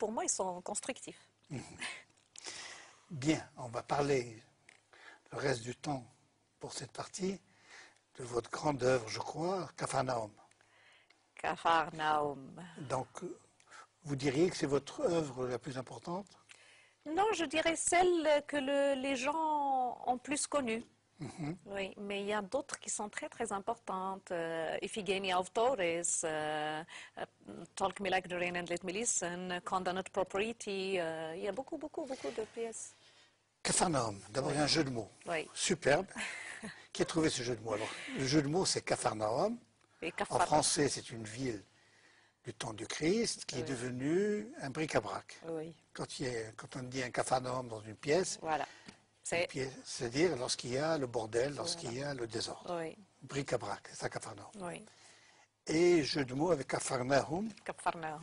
pour moi, ils sont constructifs. Bien, on va parler le reste du temps pour cette partie de votre grande œuvre, je crois, Capharnaüm. Capharnaüm. Donc, vous diriez que c'est votre œuvre la plus importante? Non, je dirais celle que les gens ont plus connue. Oui, mais il y a d'autres qui sont très très importantes. Iphigenia of Taurus, Talk Me Like the Rain and Let Me Listen, Condemned Property. Il y a beaucoup de pièces. Capharnaüm, d'abord il y a un jeu de mots. Oui. Superbe. Qui a trouvé ce jeu de mots? Alors, le jeu de mots, c'est Capharnaüm. Et En français, c'est une ville du temps du Christ qui est devenue un bric-à-brac. Oui. Quand on dit un Capharnaüm dans une pièce, Voilà. c'est-à-dire lorsqu'il y a le bordel, lorsqu'il y a le désordre. Oui. Bric-à-brac, c'est ça Capharnaüm. Oui. Et jeu de mots avec Capharnaüm, Capharnaüm.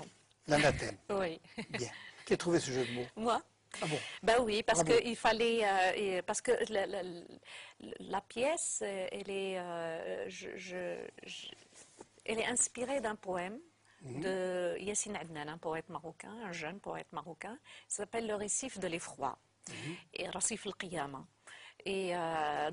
l'anathème. Oui. Bien. Qui a trouvé ce jeu de mots? Moi. Ah bon? Ben oui, parce Bravo. qu'il fallait, parce que la pièce, elle est, elle est inspirée d'un poème de Yassine Adnan, un poète marocain, un jeune poète marocain. Il s'appelle Le Récif de l'Effroi et Rasif al-Qiyama. Et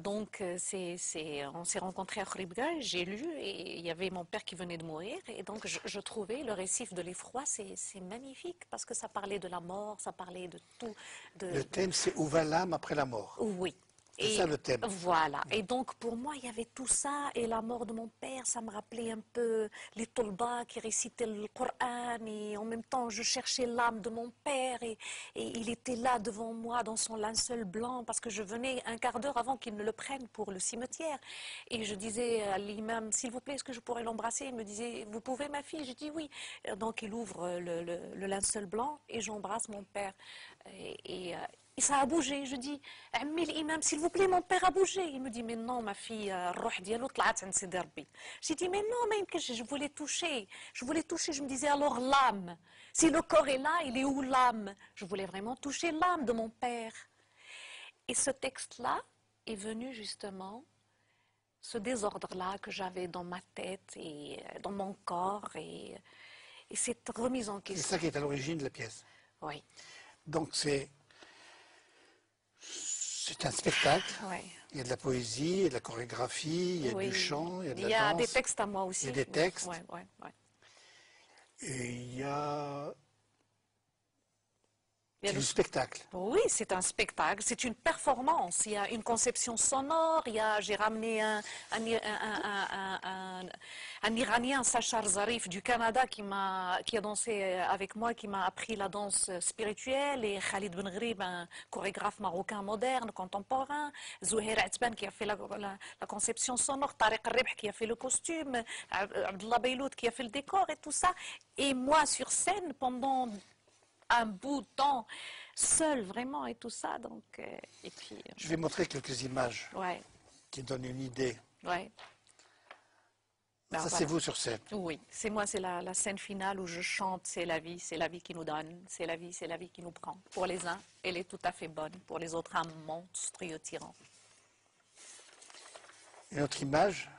donc, on s'est rencontrés à Khouribga, j'ai lu, et il y avait mon père qui venait de mourir, et donc je trouvais le récif de l'effroi, c'est magnifique, parce que ça parlait de la mort, ça parlait de tout. Le thème, c'est où va l'âme après la mort? Oui. C'est ça le thème. Voilà. Et donc, pour moi, il y avait tout ça. Et la mort de mon père, ça me rappelait un peu les tolba qui récitaient le Coran. Et en même temps, je cherchais l'âme de mon père. Et il était là devant moi dans son linceul blanc parce que je venais un quart d'heure avant qu'il ne le prenne pour le cimetière. Et je disais à l'imam, s'il vous plaît, est-ce que je pourrais l'embrasser? Il me disait, vous pouvez, ma fille? Je dis oui. Donc, il ouvre le linceul blanc et j'embrasse mon père. Et ça a bougé. Je dis, Ammi l'imam, s'il vous plaît, mon père a bougé. Il me dit, mais non, ma fille, الروح ديالو طلعت عند سيدي ربي. J'ai dit, mais non, mais je voulais toucher. Je voulais toucher. Je me disais, alors l'âme. Si le corps est là, il est où l'âme? Je voulais vraiment toucher l'âme de mon père. Et ce texte-là est venu justement, ce désordre-là que j'avais dans ma tête et dans mon corps et cette remise en C'est question. ça qui est à l'origine de la pièce. Oui. Donc c'est un spectacle. Oui. Il y a de la poésie, il y a de la chorégraphie, il y a Oui. du chant, il y a de la Il y a danse. des textes à moi aussi. Il y a des textes. Oui. Et il y a Il y a du le- spectacle. Oui, c'est un spectacle, c'est une performance. Il y a une conception sonore. J'ai ramené un Iranien, Sachar Zarif du Canada, qui a dansé avec moi, qui m'a appris la danse spirituelle, et Khalid Ben Ghrib, un chorégraphe marocain moderne, contemporain, Zouhair Atban qui a fait la conception sonore, Tariq Ribh qui a fait le costume, Abdullah Beilout qui a fait le décor et tout ça. Et moi sur scène pendant un bout de temps, seul vraiment et tout ça. Donc, et puis, Je vais montrer quelques images ouais, qui donnent une idée. ouais. Ben, Ça, voilà. c'est vous sur scène. Oui, c'est moi, c'est la scène finale où je chante, c'est la vie qui nous donne, c'est la vie qui nous prend. Pour les uns, elle est tout à fait bonne, pour les autres, un monstrueux tyran. Une autre image,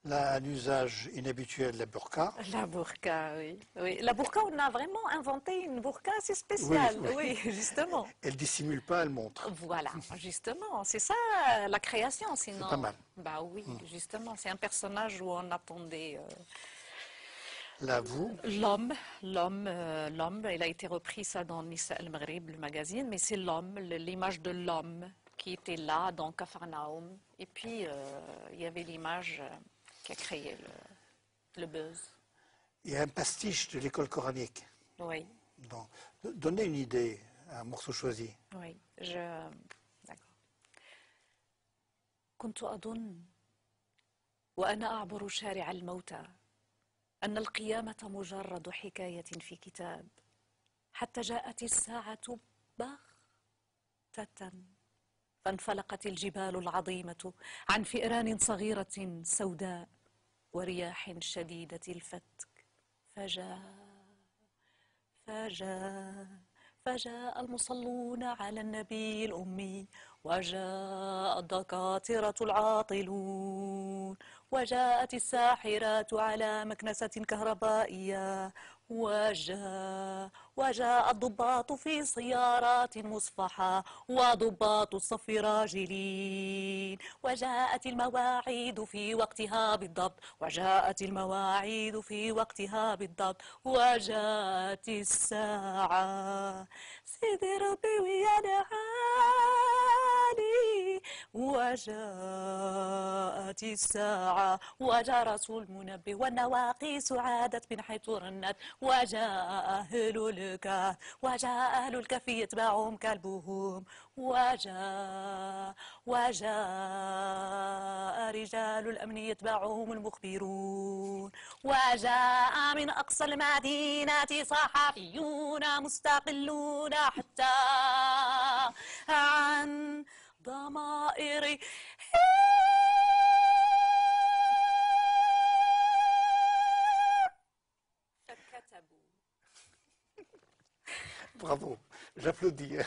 là, un usage inhabituel de la burqa. La burqa, oui. Oui. La burqa, on a vraiment inventé une burqa assez spéciale. Oui, Oui, justement. Elle dissimule pas, elle montre. Voilà, justement, c'est ça la création, sinon. C'est pas mal. Bah oui, justement, c'est un personnage où on attendait Là, vous, l'homme, il a été repris ça dans Nisa al-Maghrib, le magazine, mais c'est l'homme, l'image de l'homme qui était là dans Capharnaüm. Et puis, il y avait l'image qui a créé le buzz. il y a un pastiche de l'école coranique. Oui, Donc, donnez une idée, un morceau choisi. oui, d'accord. كنت أظن وأنا أعبر شارع الموتى أن القيامة مجرد حكاية في كتاب حتى جاءت الساعة بغتة فانفلقت الجبال العظيمة عن فئران صغيرة سوداء ورياح شديدة الفتك فجاء المصلون على النبي الأمي وجاء الدكاترة العاطلون وجاءت الساحرات على مكنسة كهربائية وجاء الضباط في سيارات مصفحة وضباط الصف راجلين، وجاءت المواعيد في وقتها بالضبط، وجاءت المواعيد في وقتها بالضبط، وجاءت الساعة سيدي ربي وينهاني، وجاءت الساعة وجرس المنبه والنواقيس عادت من حيث رنت، وجاء أهل الكهف يتبعهم كلبهم، وجاء رجال الأمن يتبعهم المخبرون، وجاء من أقصى المدينة صحفيون مستقلون حتى عن ضمائر فكتبوا. Bravo, j'applaudis.